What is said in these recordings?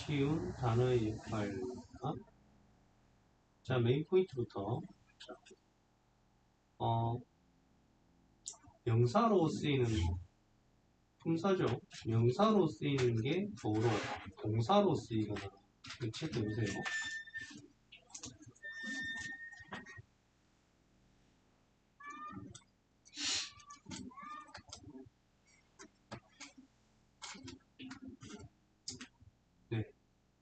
쉬운 단어의 역할. 자, 메인 포인트부터. 명사로 쓰이는 품사죠. 명사로 쓰이는 게 주로 동사로 쓰이거나. 체크해보세요. 네,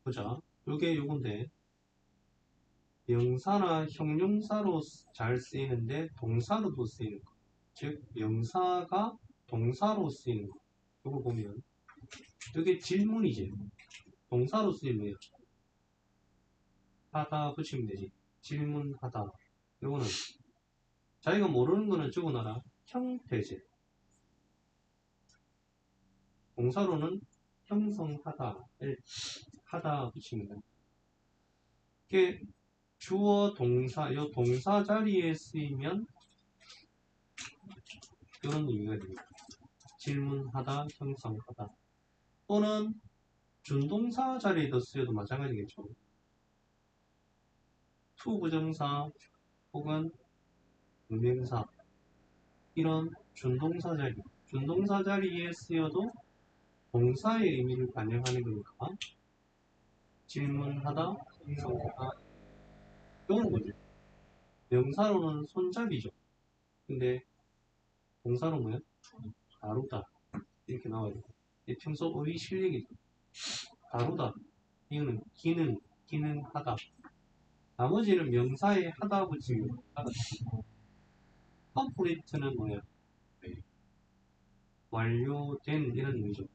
보자. 요건데, 명사나 형용사로 잘 쓰이는데 동사로도 쓰이는 거. 즉, 명사가 동사로 쓰이는 거. 요거 보면, 이게 질문이지. 동사로 쓰이면 하다 붙이면 되지. 질문하다. 요거는 자기가 모르는 거는 적어놔라. 형태지. 동사로는 형성하다, 하다 붙이면 돼. 이게 주어, 동사, 요 동사 자리에 쓰이면 이런 의미가 됩니다. 질문하다, 형성하다. 또는 준동사 자리에도 쓰여도 마찬가지겠죠. 투부정사 혹은 명사 이런 준동사 자리에 쓰여도 동사의 의미를 반영하는 거니까 질문하다, 형성하다 이건 뭐죠? 명사로는 손잡이죠. 근데 동사로 뭐야? 다루다 이렇게 나와요. 평소 어휘 실력이죠. 다루다 이거는 기능하다. 나머지는 명사에 하다 붙이면 하다. 컴플리트는 뭐야? 완료된 이런 의미죠.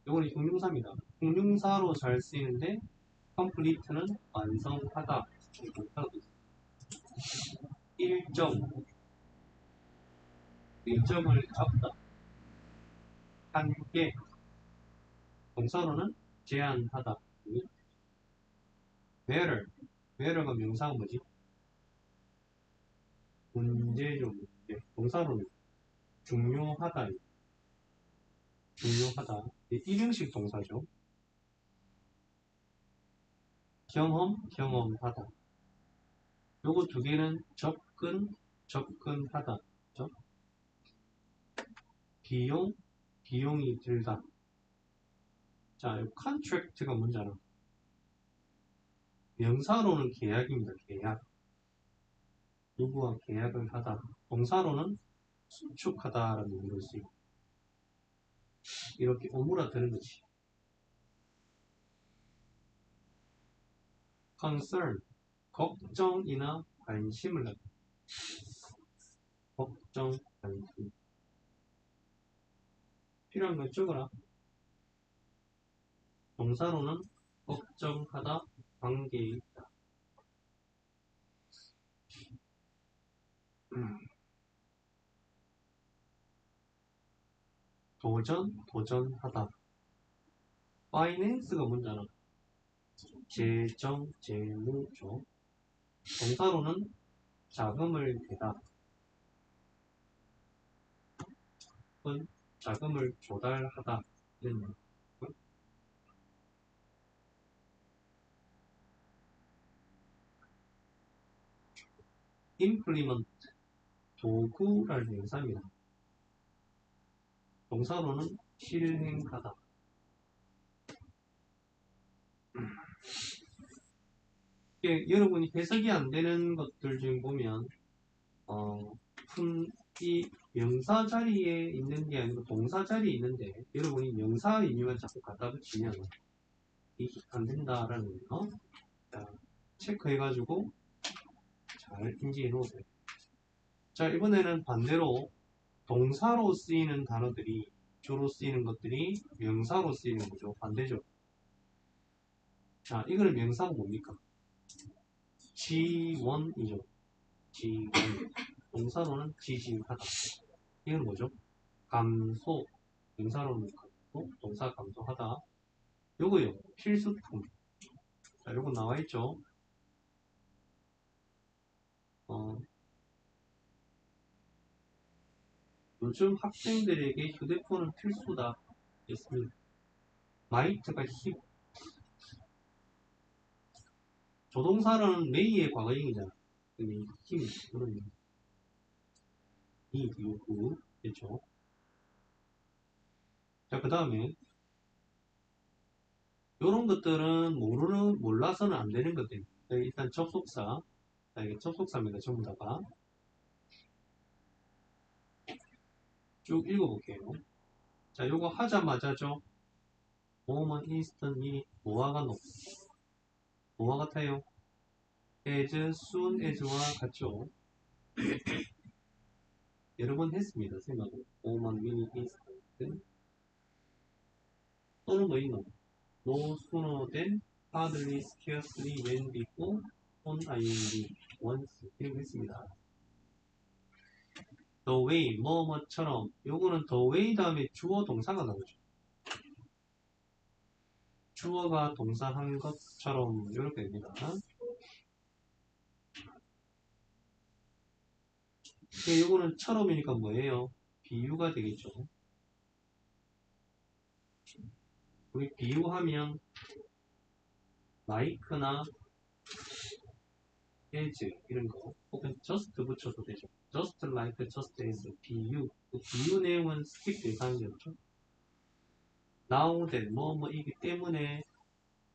이거는 형용사입니다. 형용사로 잘 쓰이는데 컴플리트는 완성하다. 1점을 잡다. 한개 동사로는 제한하다. where가 명사가 뭐지? 문제죠. 동사로는 중요하다. 일형식 동사죠. 경험하다. 요거 두 개는 접근하다. 그죠? 비용이 들다. 자, 이 contract가 뭔지 알아? 명사로는 계약입니다. 계약. 누구와 계약을 하다. 동사로는 수축하다라는 의미로 쓰이고. 이렇게 오므라드는 거지. concern, 걱정이나 관심을 갖다. 걱정, 관심. 필요한 걸 적어라. 동사로는 걱정하다, 관계에 있다. 도전하다. finance가 뭔지 알아? 재무죠. 동사로는 자금을 대다. 혹은 자금을 조달하다. implement, 도구라는 명사입니다. 동사로는 실행하다. 여러분이 해석이 안 되는 것들 중 보면 이 명사 자리에 있는 게 아니고 동사 자리에 있는데 여러분이 명사 의미만 자꾸 갖다 붙이면 이게 안 된다라는 거 체크해가지고 잘 인지해 놓으세요. 자, 이번에는 반대로 동사로 쓰이는 단어들이 주로 쓰이는 것들이 명사로 쓰이는 거죠. 반대죠. 자, 이거는 명사가 뭡니까? 지원이죠. 지원. 동사로는 지지하다. 이건 뭐죠? 감소. 명사로는 감소, 동사 감소하다. 요거요. 필수품. 자, 요거 나와있죠. 요즘 학생들에게 휴대폰은 필수다. 했습니다. 마이트가 조동사는 may의 과거형이잖아. 힘이 그런 이 요구 됐죠. 자, 그 다음에 이런 것들은 몰라서는 안 되는 것들입니다. 일단 접속사. 자, 이게 접속사입니다. 전부 다가. 쭉 읽어볼게요. 자, 요거 하자마자죠. 뭐뭐 instant minute 뭐와 같아요? as soon as와 같죠. 여러 번 했습니다. 생각을. 뭐뭐 minute instant 또는 뭐 있노? no sooner than hardly scarcely when before on ing once 이렇게 했습니다. the way 뭐뭐처럼 요거는 the way 다음에 주어 동사가 나오죠. 주어가 동사한 것처럼 이렇게 됩니다. 요거는 처럼이니까 뭐예요? 비유가 되겠죠. 우리 비유하면 like나 as 이런 거 혹은 just 붙여도 되죠. just like, just as 비유. 그 비유 내용은 스킵 대상이었죠. now that 뭐뭐이기 때문에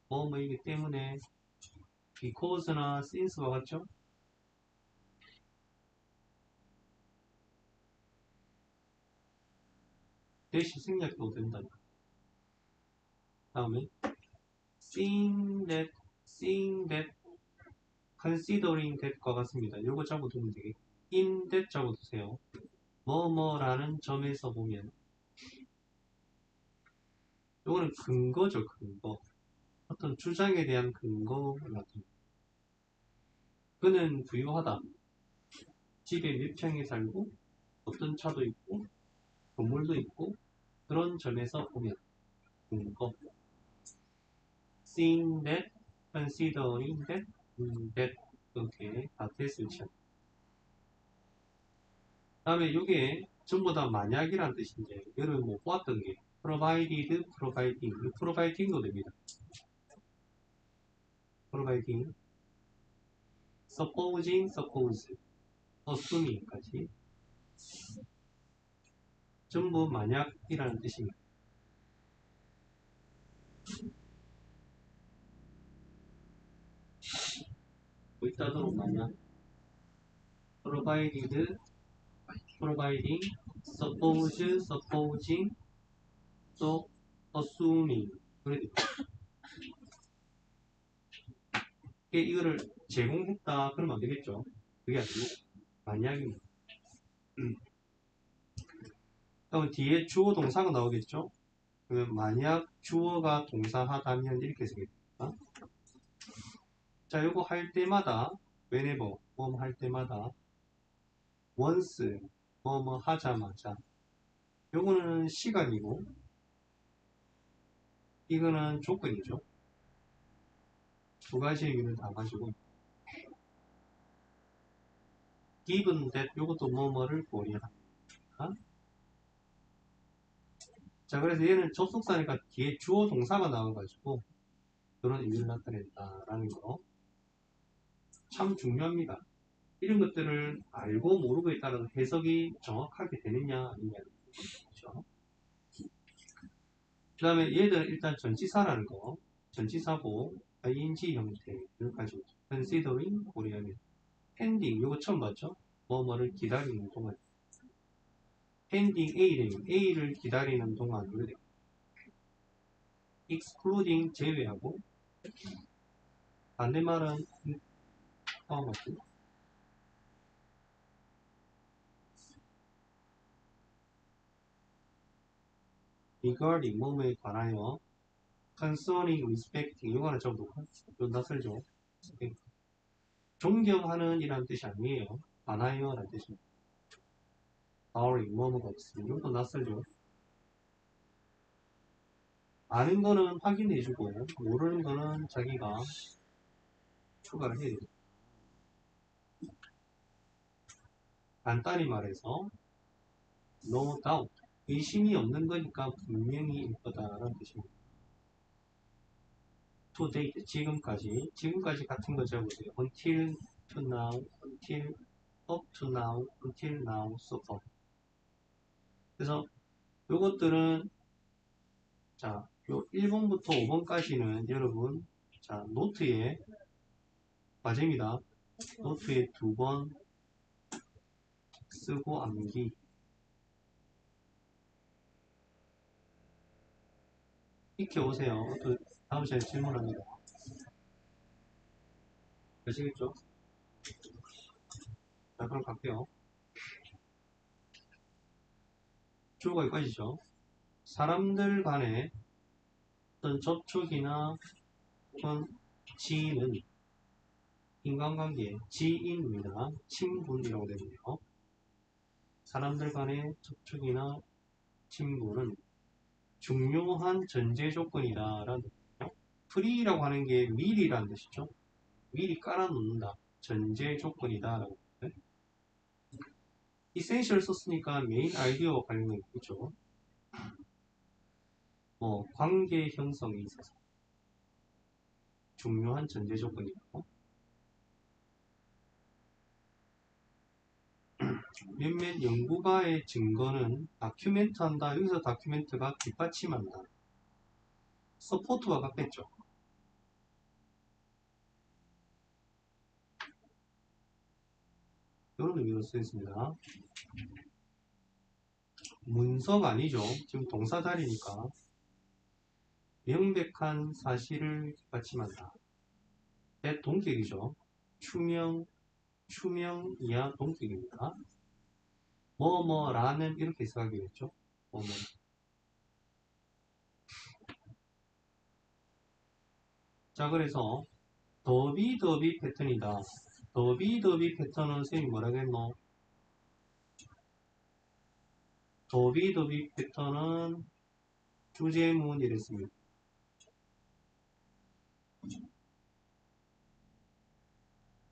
뭐뭐이기 때문에 because나 since와 같죠. 대시 생략도 된다. 다음에 seeing that considering that과 같습니다. 요거 잡아두면 되겠 in that 잡아두세요. 뭐뭐라는 점에서 보면 요거는 근거죠. 근거. 어떤 주장에 대한 근거가 그는 부유하다. 집에 몇 평에 살고 어떤 차도 있고 건물도 있고 그런 점에서 보면 근거. seeing that, considering that, that 이렇게 다 됐을지. 다음에 이게 전부 다 만약이라는 뜻인데 이거를 못 봤던 게 provided, providing, providing도 됩니다. providing, supposing, suppose, assuming까지 전부 만약이라는 뜻입니다. 일단은 만약 provided, providing, suppose, supposing, 또 assuming 그래 이거를 제공했다 그러면 안 되겠죠. 그게 아니고 만약입니다. 그럼 뒤에 주어 동사가 나오겠죠. 그러면 만약 주어가 동사하다면 이렇게 쓰겠다. 자, 요거 할 때마다 whenever 뭐뭐 할 때마다 once 뭐뭐 하자마자 요거는 시간이고 이거는 조건이죠. 두 가지의 의미를 다 가지고 given that 요것도 뭐뭐를 고려한다. 자, 그래서 얘는 접속사니까 뒤에 주어 동사가 나와가지고 그런 의미를 나타낸다라는 거 참 중요합니다. 이런 것들을 알고 모르고에 따라서 해석이 정확하게 되느냐 아니냐 그렇죠? 그 다음에 얘들은 일단 전치사라는 거 전치사고 ing 형태를 가지고 considering 고려하면 pending 이거 처음 봤죠? 뭐뭐를 기다리는 동안 pending A를 기다리는 동안 excluding 제외하고 반대말은 포함하고 regarding 뭐뭐에 관하여 concerning, respecting 이거 하나 적어볼까? 좀 낯설죠? 존경하는 이라는 뜻이 아니에요. 관하여 라는 뜻입니다. powering 뭐뭐가 있습니다. 이것도 낯설죠? 아는 거는 확인해주고 모르는 거는 자기가 추가를 해야 돼요. 간단히 말해서 no doubt 의심이 없는 거니까 분명히 일 거다라는 뜻입니다. to date, 지금까지 같은 거 적으세요. until to now, until up to now, until now, so forth. 그래서 요것들은 자, 요 1번부터 5번까지는 여러분 자, 노트에 과제입니다. 노트에 2번 쓰고 암기 익혀오세요. 또 다음 시간에 질문합니다. 아시겠죠? 자, 그럼 갈게요. 주어가 여기까지죠. 사람들 간의 어떤 접촉이나 혹은 지인은 인간관계, 지인입니다. 친분이라고 되네요. 사람들 간의 접촉이나 친분은 중요한 전제 조건이다 라는 뜻이죠. 프리라고 하는 게 미리라는 뜻이죠. 미리 깔아놓는다. 전제 조건이다 라고. 이센셜 썼으니까 메인 아이디어와 관련이 있죠. 관계 형성에 있어서 중요한 전제 조건이고 몇몇 연구가의 증거는 다큐멘트 한다. 여기서 다큐멘트가 뒷받침한다. 서포트와 같겠죠. 이런 의미로 쓰였습니다. 문서가 아니죠. 지금 동사 자리니까 명백한 사실을 뒷받침한다. 동격이죠. 추명이야 동격입니다. 뭐뭐라는 이렇게 써야겠죠. 뭐뭐. 자, 그래서 더비 패턴이다. 더비 패턴은 선생님이 뭐라고 했노? 더비 패턴은 주제문이랬습니다.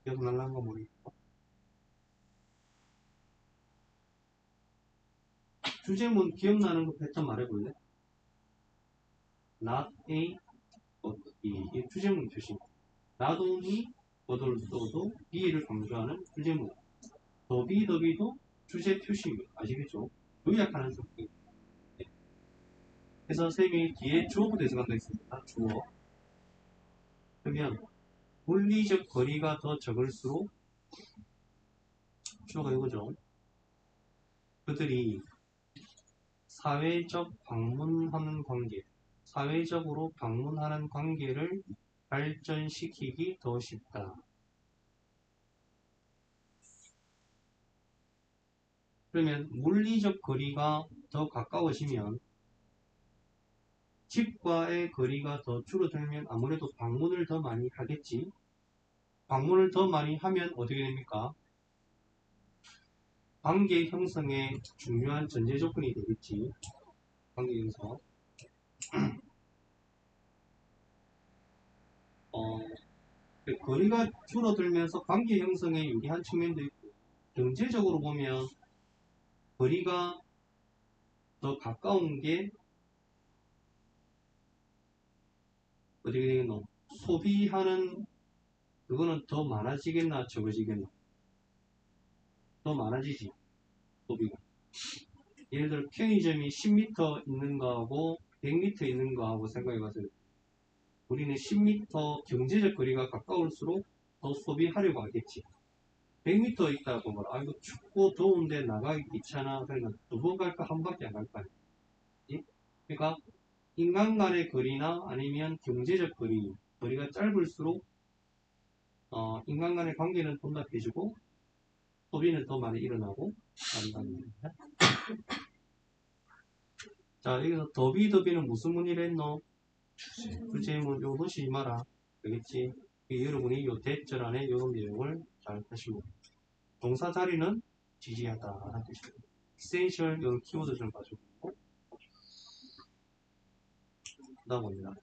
기억날란가 모르겠고. 주제문 기억나는 거 패턴 말해볼래? not a, 이 주제문 표시. not only, but be를 강조하는 주제문. 더비도 주제 표시입니다. 아시겠죠? 요약하는 조건. 그래서 선생님이 뒤에 주어부 대서가 더 있습니다. 주어. 그러면 물리적 거리가 더 적을수록 주어가 이거죠. 그들이 사회적 방문하는 관계, 사회적으로 방문하는 관계를 발전시키기 더 쉽다. 그러면 물리적 거리가 더 가까워지면 집과의 거리가 더 줄어들면 아무래도 방문을 더 많이 하겠지. 방문을 더 많이 하면 어떻게 됩니까? 관계 형성의 중요한 전제 조건이 되겠지. 관계 형성. 거리가 줄어들면서 관계 형성에 유리한 측면도 있고, 경제적으로 보면 거리가 더 가까운 게 어떻게 되겠노? 소비하는 그거는 더 많아지겠나 적어지겠나? 더 많아지지 소비가. 예를 들어 편의점이 10m 있는 거하고 100m 있는 거하고 생각해봐서 우리는 10m 경제적 거리가 가까울수록 더 소비하려고 하겠지. 100m 있다고 뭐라 이거 춥고 더운데 나가기 귀찮아. 그러니까 2번 갈까 한 밖에 안 갈 거 아니야. 그러니까 인간 간의 거리나 아니면 경제적 거리가 짧을수록 인간 간의 관계는 돈답해지고 소비는 더 많이 일어나고 한다는 겁니다. 자, 여기서 더비는 무슨 문의를 했노? 주제문 요 놓치지 마라. 알겠지? 여러분이 요 대절 안에 이런 내용을 잘 하시고 동사 자리는 지지하다 라는 뜻입니다. essential 이런 키워드 좀 봐주고 그 다음 봅니다.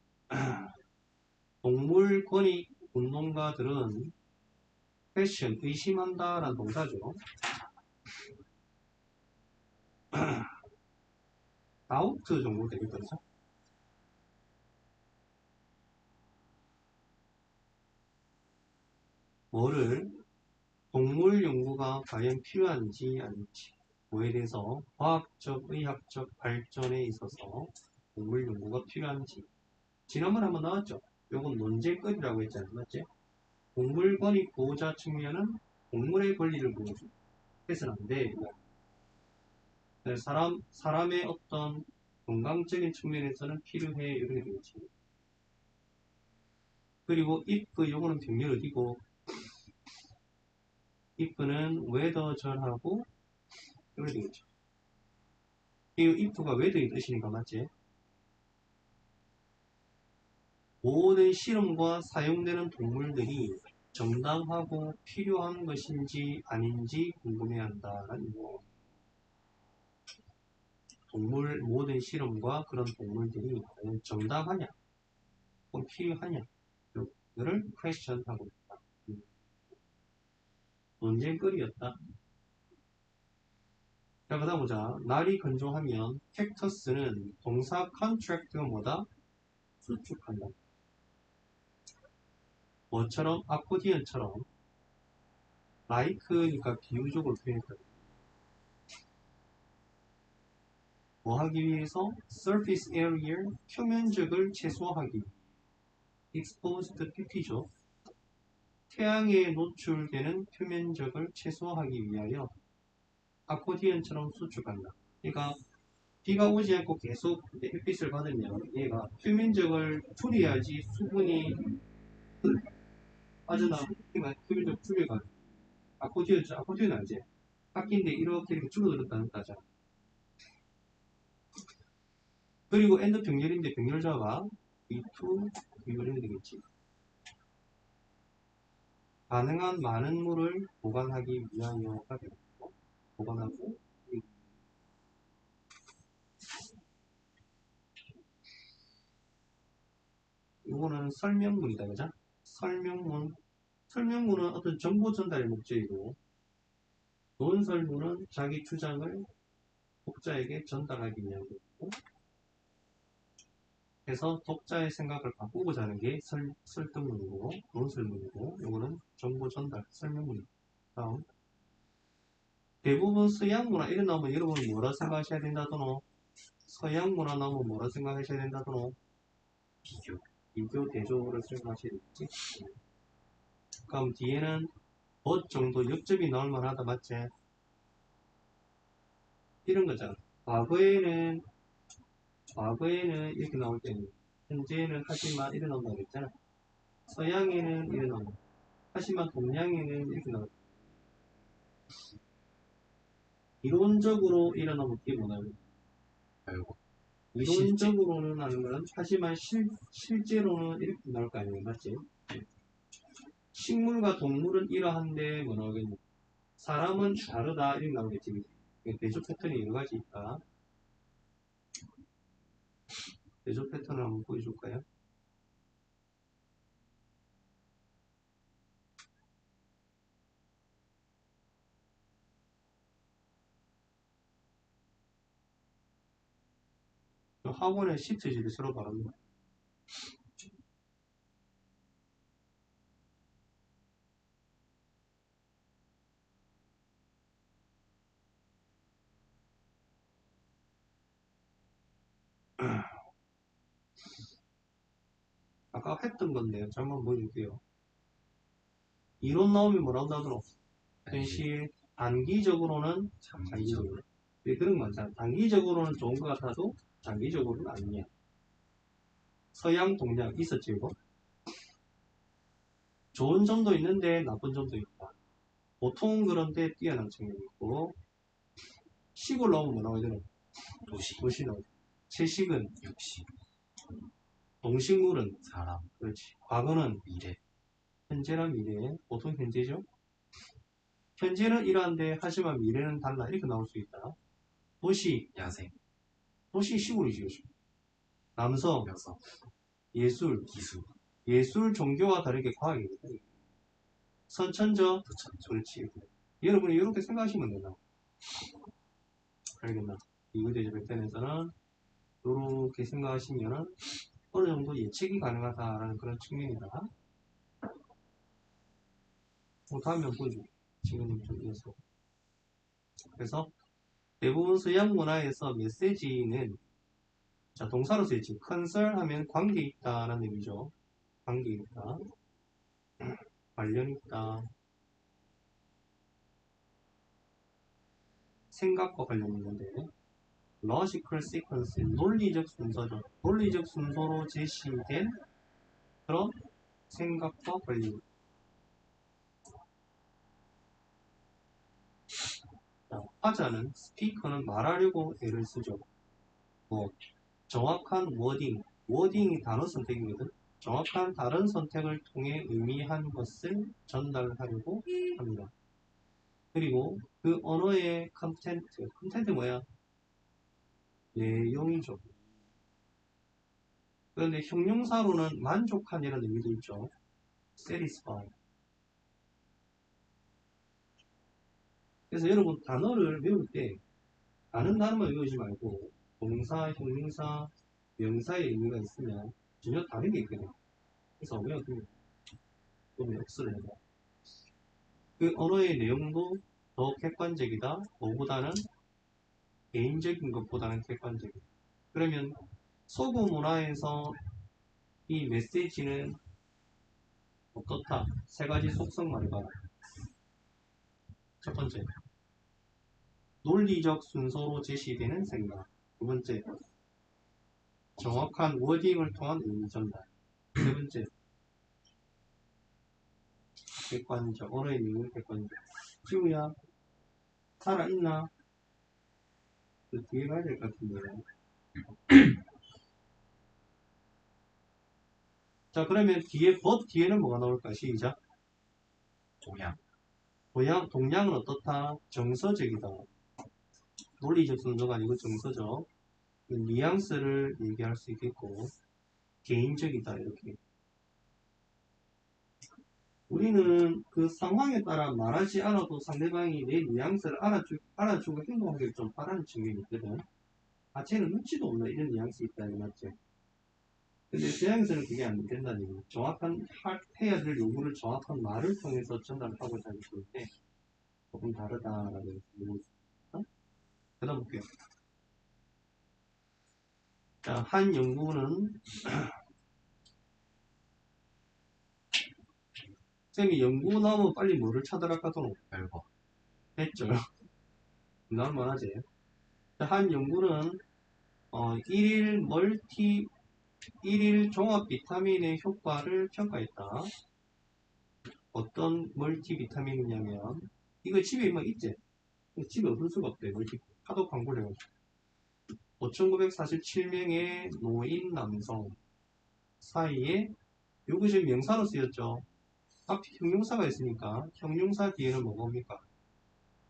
동물 권익 운동가들은 패션 의심한다 라는 동사죠. 다우트 정도 되겠죠. 뭐를 동물 연구가 과연 필요한지 아닌지 뭐에 대해서 과학적, 의학적 발전에 있어서 동물 연구가 필요한지 지난번에 한번 나왔죠. 요건 논쟁거리라고 했잖아요. 맞지? 동물 권익 보호자 측면은 동물의 권리를 보호주 해서는 안 돼. 사람의 어떤 건강적인 측면에서는 필요해. 이렇게 되겠지. 그리고 if 요거는 병렬 어디고 if는 whether절하고 이렇게 되겠죠. 이 if가 whether의 뜻이니까 맞지? 모든 실험과 사용되는 동물들이 정당하고 필요한 것인지 아닌지 궁금해한다라는 거. 모든 실험과 그런 동물들이 과연 정당하냐, 혹은 필요하냐, 이거를 question하고 있다. 논쟁거리였다. 자, 그다음 보자. 날이 건조하면 캡터스는 동사 contract가 뭐다? 수축한다. 뭐처럼? 아코디언처럼 like니까 비유적으로 표현했다. 뭐 하기 위해서? surface area, 표면적을 최소화하기. exposed pp죠. 태양에 노출되는 표면적을 최소화하기 위하여 아코디언처럼 수축한다. 그러니까 비가 오지 않고 계속 햇빛을 받으면 얘가 표면적을 줄여야지 수분이 빠져나오고 표면적 줄여가 아코디언 알지? 바뀐데 이렇게 줄어들었다는 거잖아. 그리고 엔드 병렬인데 병렬자가 V2 이렇게 되겠지. 가능한 많은 물을 보관하기 위하여가 되고 보관하고 이거는 설명문이다, 그죠? 설명문은 어떤 정보 전달의 목적이고 논설문은 자기 주장을 독자에게 전달하기 위한 거고 해서 독자의 생각을 바꾸고자 하는 게 설득문이고 논설문이고 이거는 정보 전달, 설명문입니다. 다음 대부분 서양 문화 이런 나오면 여러분은 뭐라 생각하셔야 된다더노? 서양 문화 나오면 뭐라 생각하셔야 된다더노? 비교 대조를 생각하셔야 되겠지? 그럼 뒤에는 정도 역접이 나올 만하다, 맞지? 이런 거잖아. 과거에는 이렇게 나올 때는 현재는 하지만 이렇게 나온다고 했잖아. 서양에는 이렇게 나온다. 하지만 동양에는 이렇게 나온다. 이론적으로 일어나면 그게 뭐냐면 이론적으로는 하는 거는 하지만 실제로는 이렇게 나올 거 아니에요. 맞지? 식물과 동물은 이러한데 뭐 나오겠냐. 사람은 다르다 이렇게 나오겠지. 대조 패턴이 여러 가지 있다. 대조 패턴을 한번 보여줄까요? 학원의 시트지를 서로 바랍니다. 아까 했던 건데요. 잠깐 보여줄게요. 이론 나오면 뭐라고 하더라? 현실, 단기적으로는 장기적으로. 그런 거 많잖아. 단기적으로는 좋은 것 같아도 장기적으로는 아니냐. 서양 동양 있었지, 이거? 좋은 점도 있는데 나쁜 점도 있다. 보통 그런데 뛰어난 측면이 있고, 식을 나오면 뭐 나와야 되나? 도시 나오죠. 채식은 육식. 동식물은 사람. 그렇지. 과거는 미래. 현재랑 미래. 보통 현재죠. 현재는 이러한데 하지만 미래는 달라. 이렇게 나올 수 있다. 도시, 야생. 도시 시골이지. 남성, 여성. 예술, 기술. 예술, 종교와 다르게 과학이거든. 선천적, 그렇지. 여러분이 이렇게 생각하시면 된다. 알겠나? 이거대 절편에서는 이렇게 생각하시면 어느 정도 예측이 가능하다라는 그런 측면이다. 다음에 보여줘. 지금 좀 이어서. 그래서 대부분 서양 문화에서 메시지는 자, 동사로 쓰였지. 컨설 하면 관계 있다라는 의미죠. 관계 있다. 관련 있다. 생각과 관련 있는데 logical sequence, 논리적 순서죠. 논리적 순서로 제시된 그런 생각과 관련. 자, 화자는 스피커는 말하려고 애를 쓰죠. 뭐 정확한 워딩이 단어 선택이거든. 정확한 다른 선택을 통해 의미한 것을 전달하려고 합니다. 그리고 그 언어의 컨텐트 뭐야? 내용이죠. 그런데 형용사로는 만족한이라는 의미도 있죠. satisfy. 그래서 여러분 단어를 외울 때 다른 단어만 외우지 말고 동사, 형용사, 명사의 의미가 있으면 전혀 다른 게 있거든요. 그래서 외워두면 역설을 해봐. 그 언어의 내용도 더 객관적이다. 뭐보다는 개인적인 것보다는 객관적이다. 그러면 서구 문화에서 이 메시지는 어떻다? 세 가지 속성 말해봐라. 첫 번째, 논리적 순서로 제시되는 생각. 두 번째, 정확한 워딩을 통한 의미 전달. 세 번째, 객관적, 언어의 내용은 객관적. 지우야, 살아있나? 그 뒤에 가야 될 것 같은데. 자, 그러면 뒤에, 뒤에는 뭐가 나올까? 시작. 동양은 어떻다? 정서적이다. 논리적 순서가 아니고 정서적. 뉘앙스를 얘기할 수 있겠고, 개인적이다. 이렇게. 우리는 그 상황에 따라 말하지 않아도 상대방이 내 뉘앙스를 알아주고 행동하기를 좀 바라는 측면이 있거든. 아, 쟤는 눈치도 없나? 이런 뉘앙스 있다. 이거 맞지? 근데 서양에서는 그게 안 된다는 얘기. 정확한, 해야 될 요구를 정확한 말을 통해서 전달하고자 하기 때문에 조금 다르다라는 얘기. 그 다음 볼게요. 자, 한 연구는, 쌤이 연구 나오면 빨리 뭐를 찾으라 카도록 별거. 했죠. 나올만 하지. 한 연구는, 1일 종합 비타민의 효과를 평가했다. 어떤 멀티 비타민이냐면, 이거 집에 뭐 있지? 집에 얻을 수가 없대. 멀티, 하도 광고를 해가지고. 5,947명의 노인 남성 사이에, 요거 지금 명사로 쓰였죠. 앞에 형용사가 있으니까, 형용사 뒤에는 뭐가 옵니까?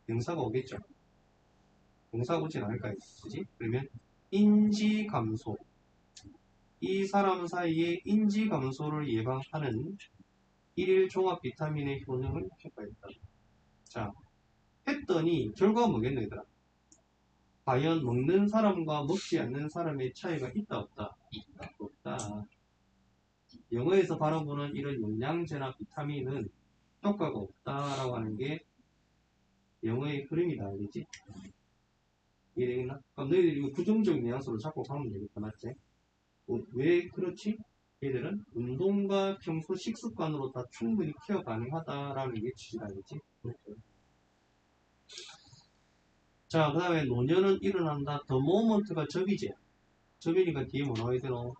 명사가 오겠죠. 동사가 오진 않을까요? 그지? 그러면, 인지 감소. 이 사람 사이에 인지 감소를 예방하는 1일 종합 비타민의 효능을 평가했다. 자, 했더니 결과가 뭐겠노, 얘들아? 과연 먹는 사람과 먹지 않는 사람의 차이가 있다, 없다? 있다. 없다. 영어에서 바라보는 이런 영양제나 비타민은 효과가 없다라고 하는 게 영어의 흐름이다, 알겠지? 이해되겠나? 그럼 너희들 이거 부정적 뉘앙스로 자꾸 가면 되겠다, 맞지? 왜 그렇지? 얘들은 운동과 평소 식습관으로 다 충분히 케어 가능하다라는 게 취지다, 알겠지? 자, 그 다음에 노년은 일어난다. 더 모먼트가 접이지. 접이니까 뒤에 뭐 나와야 되노?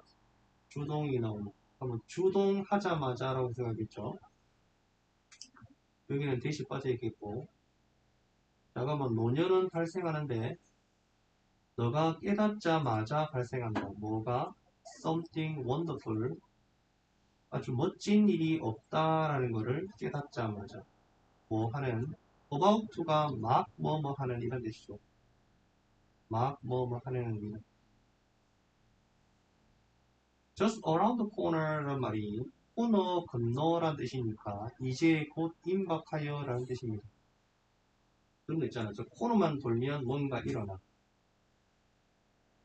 주동이 나오노. 그러면 주동하자마자라고 생각했죠. 여기는 대시 빠져 있겠고. 자, 그러면 노년은 발생하는데 너가 깨닫자마자 발생한다. 뭐가? Something wonderful. 아주 멋진 일이 없다라는 거를 깨닫자마자. 뭐 하는 about to가 막 뭐뭐 하는 이런 뜻이죠. 막 뭐뭐 하는 의미는 just around the corner란 말이 코너 건너란 뜻이니까 이제 곧 임박하여 라는 뜻입니다. 그런 거 있잖아요. 저 코너만 돌면 뭔가 일어나.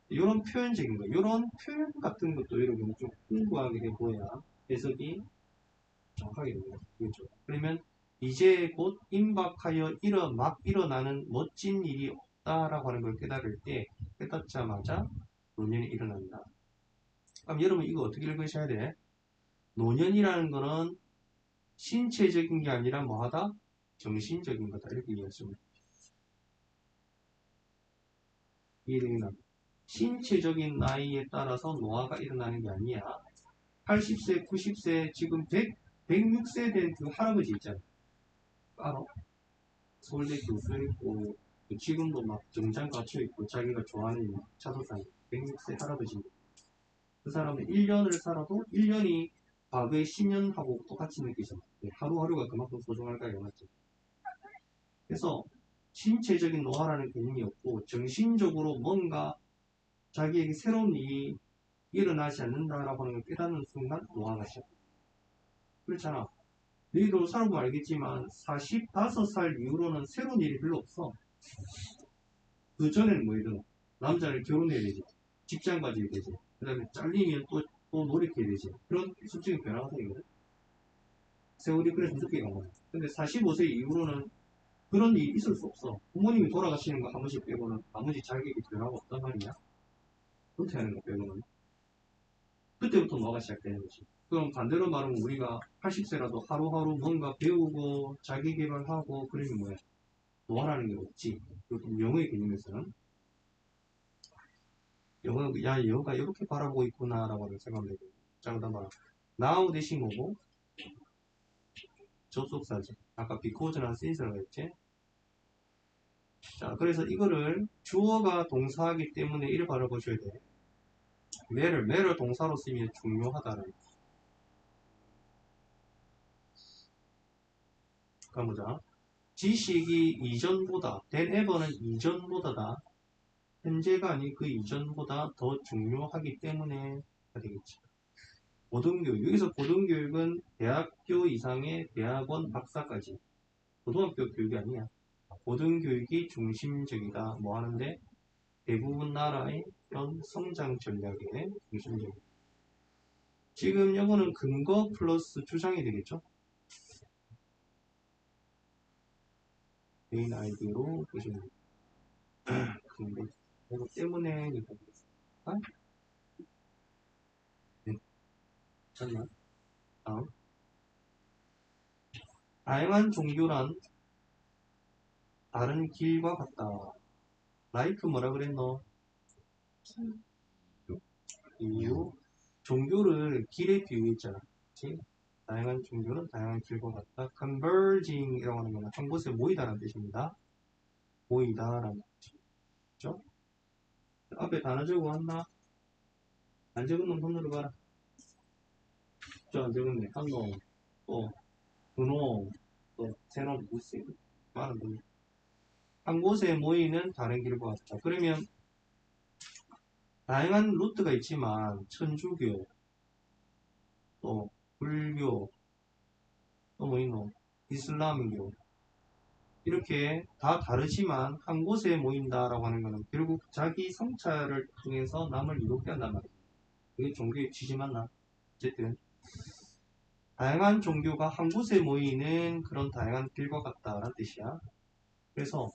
이런 표현적인 거, 이런 표현 같은 것도 여러분 좀 공부하게 해보야 해석이 정확하게 됩니다. 그렇죠. 그러면 이제 곧 임박하여 막 일어나는 멋진 일이 없다라고 하는 걸 깨달을 때 깨닫자마자 노년이 일어난다. 그럼 여러분 이거 어떻게 읽으셔야 돼? 노년이라는 거는 신체적인 게 아니라 뭐하다? 정신적인 거다. 이렇게 이해하시면 이해되나? 신체적인 나이에 따라서 노화가 일어나는 게 아니야. 80세, 90세, 지금 106세 된 그 할아버지 있잖아. 알아? 서울대 교수였고, 지금도 막 정장 갖춰있고, 자기가 좋아하는 차도상 106세 할아버지. 그 사람은 1년을 살아도 1년이 과거의 10년하고 똑같이 느끼잖아. 하루하루가 그만큼 소중할까요? 맞죠? 그래서 신체적인 노화라는 개념이 없고, 정신적으로 뭔가 자기에게 새로운 일이 일어나지 않는다라고 하는 걸 깨닫는 순간 노화가 시작. 그렇잖아. 너희도 살아보면 알겠지만 45살 이후로는 새로운 일이 별로 없어. 그 전에는 뭐 일어나? 남자는 결혼해야 되지. 직장 가져야 되지. 그 다음에 잘리면 또 노력해야 되지. 그런 기술적인 변화가 생기거든. 세월이 그래서 늦게 간 거야. 근데 45세 이후로는 그런 일이 있을 수 없어. 부모님이 돌아가시는 거 한 번씩 빼고는 나머지 자기에게 변화가 없단 말이야. 은퇴하는 거 빼고는. 그때부터 노화가 시작되는 거지. 그럼 반대로 말하면 우리가 80세라도 하루하루 뭔가 배우고 자기 개발하고 그러면 뭐야? 노화라는 게 없지. 영어의 개념에서는. 야, 영어가 이렇게 바라보고 있구나라고 하는 생각을 해요. 자, 그다음 봐. now 대신 뭐고? 접속사죠. 아까 because랑 since라고 했지? 자, 그래서 이거를 주어가 동사하기 때문에 이를 바라보셔야 돼. 매를 동사로 쓰면 중요하다는 거. 가보자. 지식이 이전보다, than ever는 이전보다다. 현재가 아닌 그 이전보다 더 중요하기 때문에 되겠지. 고등교육. 여기서 고등교육은 대학교 이상의 대학원 박사까지. 고등학교 교육이 아니야. 고등교육이 중심적이다. 뭐 하는데? 대부분 나라의 이런 성장 전략의 중심적이다. 지금 이거는 근거 플러스 주장이 되겠죠? 메인 아이디로 보시면 근거. 이거 때문에 아? 네. 잠깐만. 다음. 다양한 종교란 다른 길과 같다. 라이크 뭐라 그랬노? 이유. 종교를 길에 비유했잖아. 그치? 다양한 종교는 다양한 길과 같다. converging 이라고 하는 거는 한 곳에 모이다라는 뜻입니다. 모이다라는 뜻이죠. 앞에 단어 적어 왔나? 안 적으면 손으로 봐라. 저안 적었네. 한놈, 또, 두놈, 또, 세놈, 무슨, 많은 분. 한 곳에 모이는 다른 길과 같다. 그러면, 다양한 루트가 있지만, 천주교, 또, 불교, 또 뭐 있노? 이슬람교, 이렇게 다 다르지만 한 곳에 모인다라고 하는 것은 결국 자기 성찰을 통해서 남을 이롭게 한단 말이에요. 그게 종교의 취지 맞나? 어쨌든 다양한 종교가 한 곳에 모이는 그런 다양한 길과 같다라는 뜻이야. 그래서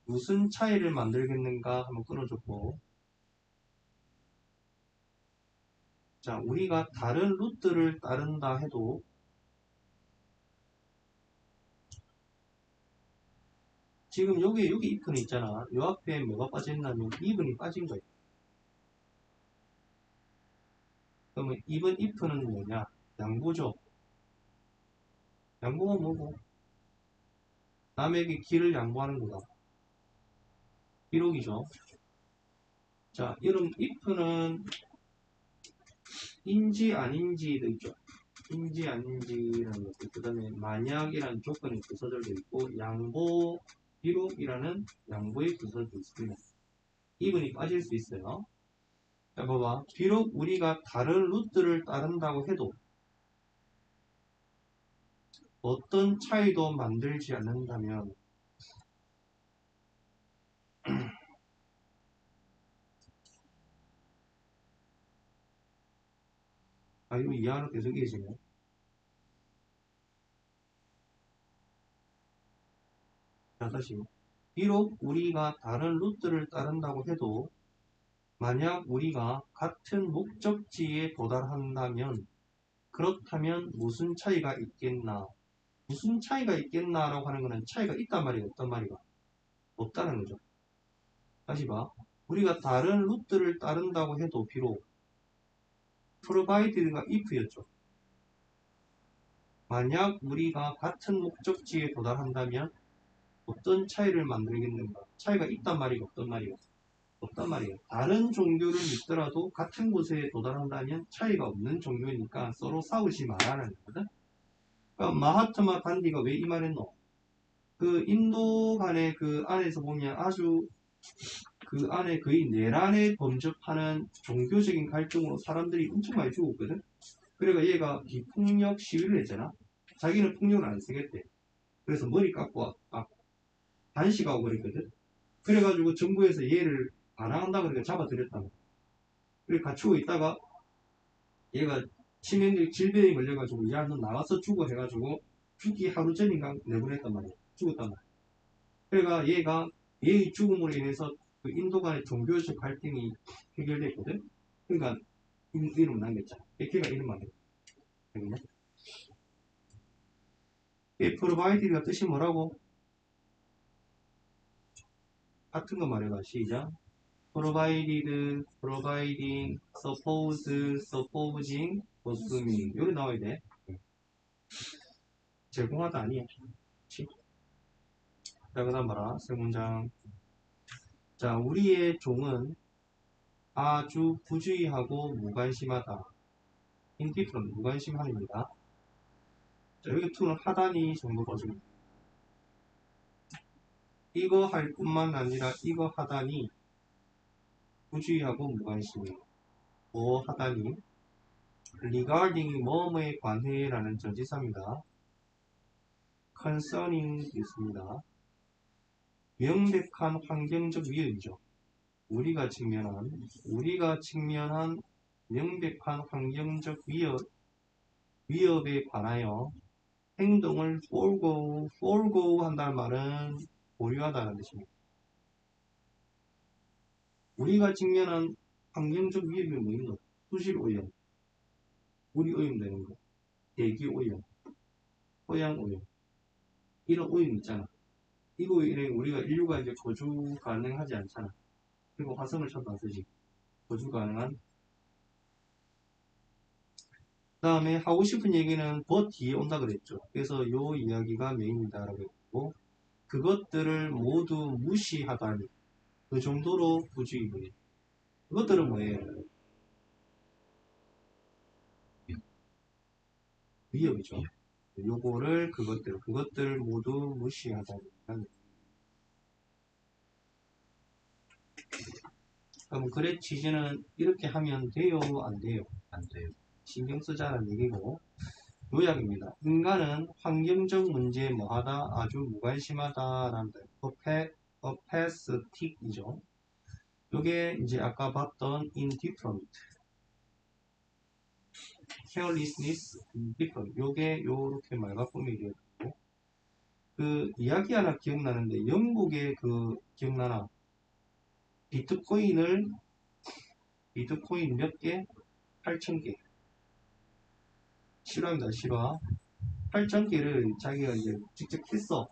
무슨 차이를 만들겠는가 한번 끊어줬고, 자, 우리가 다른 루트를 따른다 해도 지금 여기 if는 있잖아. 요 앞에 뭐가 빠졌냐면 even이 빠진 거예요. 그러면 even if는 뭐냐? 양보죠. 양보가 뭐고? 남에게 길을 양보하는 거다. 기록이죠. 자, 이런 if는 인지 아닌지도 있죠. 인지 아닌지라는 것도 그 다음에 만약이라는 조건이 부서절도 있고 양보 기록이라는 양보의 부서도 있습니다. if는 빠질 수 있어요. 자, 봐봐. 비록 우리가 다른 루트를 따른다고 해도 어떤 차이도 만들지 않는다면 아, 이거 이해하는 계속 이해지네. 자, 다시. 비록 우리가 다른 루트를 따른다고 해도 만약 우리가 같은 목적지에 도달한다면 그렇다면 무슨 차이가 있겠나? 무슨 차이가 있겠나라고 하는 거는 차이가 있단 말이가 없단 말이가 없다는 거죠. 다시 봐. 우리가 다른 루트를 따른다고 해도 비록 provided가 if였죠. 만약 우리가 같은 목적지에 도달한다면 어떤 차이를 만들겠는가? 차이가 있단 말이가 없단 말이가 없단 말이에요. 다른 종교를 믿더라도 같은 곳에 도달한다면 차이가 없는 종교니까 서로 싸우지 말라는 거거든. 그러니까 마하트마 간디가 왜 이 말했노? 그 인도 간의 그 안에서 보면 아주 그 안에 거의 내란에 범접하는 종교적인 갈등으로 사람들이 엄청 많이 죽었거든. 그래가 얘가 비폭력 시위를 했잖아. 자기는 폭력을 안 쓰겠대. 그래서 머리 깎고 단식하고 그랬거든. 그래가지고 정부에서 얘를 반항한다 그러니까 잡아들였단 말이야. 그래 갖추고 있다가 얘가 치명적 질병에 걸려가지고 야 너 나와서 죽어 해가지고 죽기 하루 전인가 내보냈단 말이야. 죽었단 말이야. 그래가 얘가 얘의 죽음으로 인해서 그 인도 간의 종교적 갈등이 해결됐거든. 그러니까 이름 남겼잖아. 걔가 이름 안 되거든. 이 프로바이드가 뜻이 뭐라고? 같은 거 말해봐. 시작. provided, providing, suppose, supposing, assuming. 여기 나와야 돼. 제공하다 아니야. 그치? 자, 그 다음 봐라. 세 문장. 자, 우리의 종은 아주 부주의하고 무관심하다. indifferent, 무관심함입니다. 자, 여기 to는 하다니 정도 거죠. 이거 할 뿐만 아니라 이거 하다니 부주의하고 무관심이에요. 뭐 하다니? regarding 뭐뭐에 관해라는 전치사입니다. concerning 있습니다. 명백한 환경적 위협이죠. 우리가 직면한 명백한 환경적 위협에 관하여 행동을 forgo 한다는 말은 보류하다는 뜻입니다. 우리가 직면한 환경적 위협이 뭐인 수질 오염, 물이 오염되는 거, 대기 오염, 토양 오염, 이런 오염 있잖아. 이거 인해 우리가 인류가 이제 거주 가능하지 않잖아. 그리고 화성을 쳐도 안 쓰지. 거주 가능한. 그 다음에 하고 싶은 얘기는 더 뒤에 온다 그랬죠. 그래서 요 이야기가 메인이다라고 했고, 그것들을 모두 무시하다니. 그 정도로 부주의해요. 그것들은 뭐예요? 위협이죠. 요거를 그것들 모두 무시하다니. 그럼 글의 취지는 이렇게 하면 돼요? 안 돼요? 안 돼요. 신경 쓰자는 얘기고, 요약입니다. 인간은 환경적 문제에 뭐하다? 아주 무관심하다라는 apathetic이죠. 요게 이제 아까 봤던 indifferent, carelessness, indifferent. 요게 요렇게 말바꿈이 되었고, 그 이야기 하나 기억나는데 영국의 그 기억나나? 비트코인 몇 개? 8,000개. 실화입니다, 실화. 8,000개를 자기가 이제 직접 했어.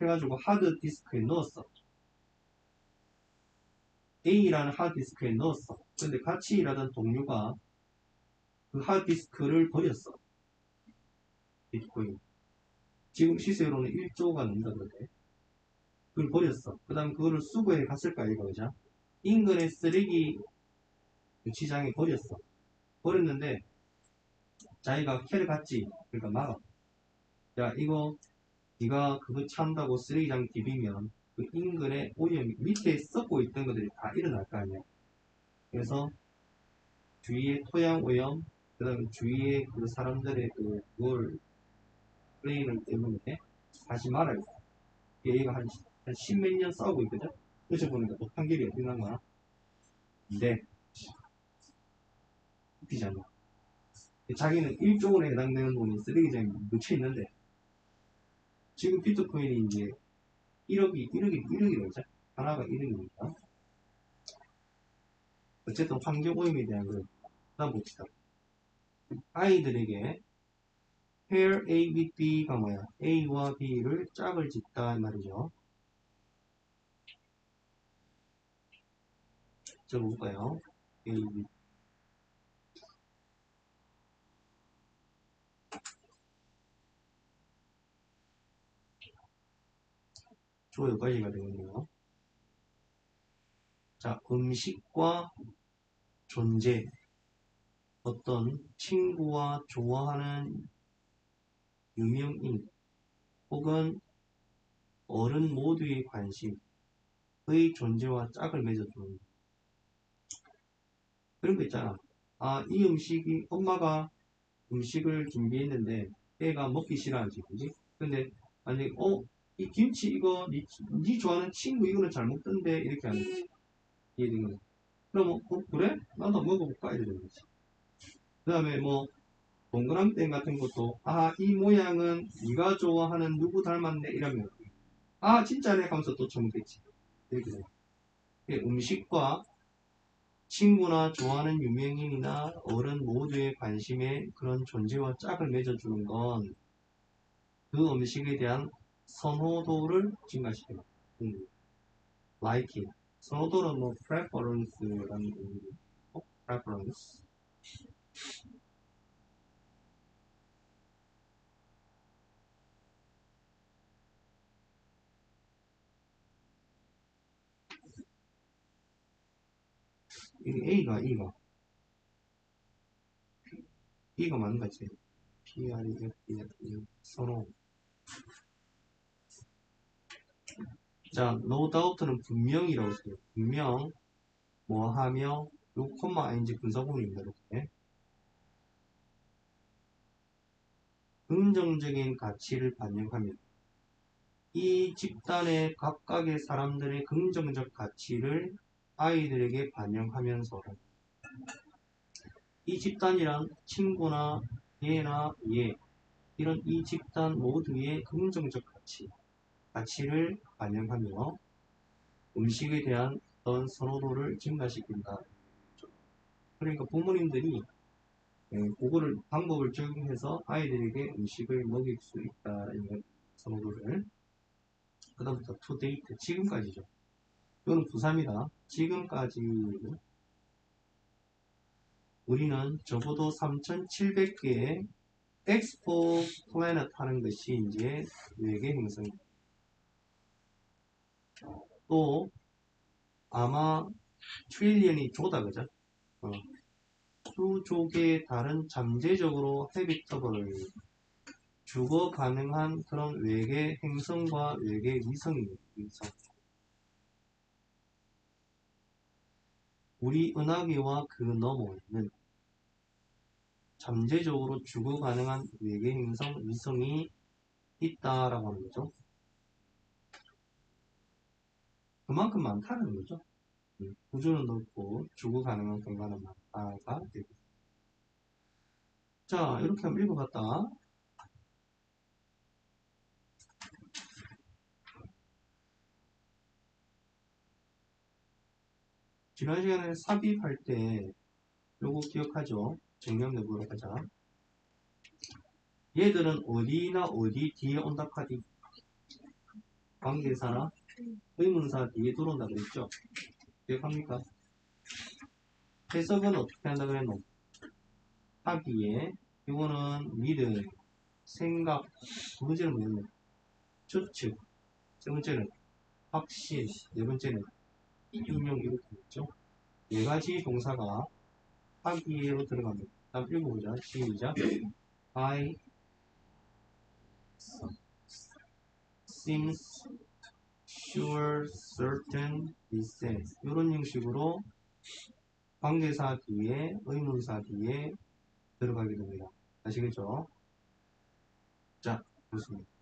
해가지고 하드디스크에 넣었어. A라는 하드디스크에 넣었어. 근데 같이 일하던 동료가 그 하드디스크를 버렸어. 비트코인. 지금 시세로는 1조가 넘는다 그러대. 그걸 버렸어. 그 다음 그거를 수거해 갔을까 이거죠. 인근의 쓰레기 유치장에 버렸어. 버렸는데 자기가 캐를 갔지. 그러니까 막아. 야 이거 네가 그거 찬다고 쓰레기장 디비면 그 인근의 오염 밑에 썩고 있던 것들이 다 일어날 거 아니야. 그래서 주위의 토양 오염, 그 다음에 주위의 그 사람들의 그걸 플레이를 때문에 다시 말아요. 얘가 한 십몇 년 싸우고 있거든? 그래서 보니까 또 판결이 어떻게 난가? 네. 웃기잖아. 자기는 1조 원에 해당되는 돈이 쓰레기장에 묻혀 있는데, 지금 비트코인이 이제 1억이 되죠. 하나가 1억이니까. 어쨌든 환경오염에 대한 걸 다음 봅시다. 아이들에게 pair A with B가 뭐야? A와 B를 짝을 짓다 말이죠. 적어볼까요? A with 조 여기까지가 되겠네요. 자, 음식과 존재, 어떤 친구와 좋아하는 유명인 혹은 어른 모두의 관심의 존재와 짝을 맺어주는 그런 거 있잖아. 아, 이 음식이 엄마가 음식을 준비했는데 애가 먹기 싫어하지, 그지? 근데 만약에 이 김치 이거 니 좋아하는 친구 이거는 잘 먹던데 이렇게 하는 거지. 이해되겠네. 그러면 그래? 나도 먹어볼까? 이러는 거지. 그 다음에 뭐 동그랑땡 같은 것도 아, 이 모양은 네가 좋아하는 누구 닮았네 이러면 아, 진짜네 하면서 또 쳐먹겠지. 이렇게 돼. 음식과 친구나 좋아하는 유명인이나 어른 모두의 관심에 그런 존재와 짝을 맺어주는 건 그 음식에 대한 선호도를 증가시켜요. liking. 선호도는 뭐 preference라는 의미죠. preference. 이게 E가 맞는 거지. PREFE 선호. 자, no doubt는 분명이라고 써요. 분명, 뭐 하며, 요 콤마 ing 분사구문입니다. 이렇게. 긍정적인 가치를 반영하며 이 집단의 각각의 사람들의 긍정적 가치를 아이들에게 반영하면서 이 집단이란 친구나 얘나 얘 이런 이 집단 모두의 긍정적 가치를 반영하며 음식에 대한 어떤 선호도를 증가시킨다. 그러니까 부모님들이 그거를 방법을 적용해서 아이들에게 음식을 먹일 수 있다. 이런 선호도를. 그 다음부터 to date 지금까지죠. 이건 부사입니다. 지금까지 우리는 적어도 3,700개의 엑스포 플래닛 하는 것이 이제 외계 행성입니다. 또 아마 트릴리언이 조다 그죠? 수조개의 다른 잠재적으로 헤비터블 주거 가능한 그런 외계 행성과 외계 위성입니다. 위성. 우리 은하계와 그 너머에는 잠재적으로 주거 가능한 외계 행성 위성이 있다라고 하는 거죠. 그만큼 많다는 거죠. 우주는 넓고 주거 가능한 공간은 많다가 되고. 자, 이렇게 한번 읽어봤다. 지난 시간에 삽입할 때 요거 기억하죠? 정리한 내부로 가자. 얘들은 어디나 어디 뒤에 온다 카디 관계사나 의문사 뒤에 들어온다 그랬죠? 기억합니까? 해석은 어떻게 한다 그랬노? 하기에 이거는 믿음, 생각, 두 번째는 뭐였노? 추측, 세 번째는 확신, 네 번째는 인용 이렇게 있죠? 네 가지 동사가 하기로 들어갑니다. 다음 읽어보자. 시작. I seems sure, certain, is said. 이런 형식으로 관계사 뒤에 의문사 뒤에 들어가게 됩니다. 아시겠죠? 자, 좋습니다.